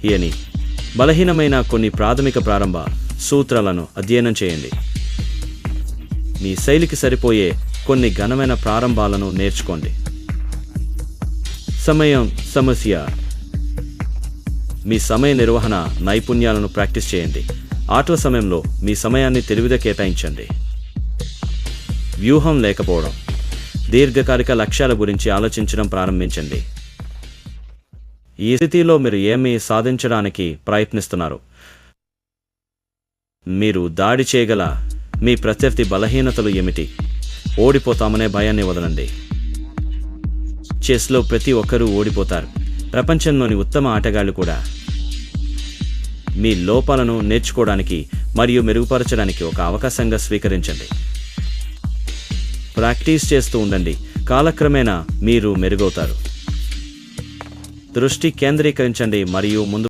అని బలహీనమైన కొన్ని ప్రాథమిక ప్రారంభ సూత్రాలను అధ్యయనం చేయండి. మీ శైలికి సరిపోయే కొన్ని ఘనమైన ప్రారంభాలను నేర్చుకోండి. సమయం సమస్య. మీ సమయ నిర్వహణ నైపుణ్యాలను ప్రాక్టీస్ చేయండి. ఆటల సమయంలో మీ సమయాన్ని తెలివిగా కేటాయించండి. వ్యూహం లేకపోవడం. దీర్ఘకాలిక లక్ష్యాల గురించి ఆలోచించడం ప్రారంభించండి. ఈ స్థితిలో మీరు ఏమి సాధించడానికి ప్రయత్నిస్తున్నారు? మీరు దాడి చేయగల మీ ప్రత్యర్థి బలహీనతలు ఏమిటి? ఓడిపోతామనే భయాన్ని వదలండి. చెస్లో ప్రతి ఒక్కరూ ఓడిపోతారు. ప్రపంచంలోని ఉత్తమ ఆటగాళ్లు కూడా. మీ లోపాలను నేర్చుకోవడానికి మరియు మెరుగుపరచడానికి ఒక అవకాశంగా స్వీకరించండి. ప్రాక్టీస్ చేస్తూ ఉండండి. కాలక్రమేణా మీరు మెరుగవుతారు. దృష్టి కేంద్రీకరించండి మరియు ముందు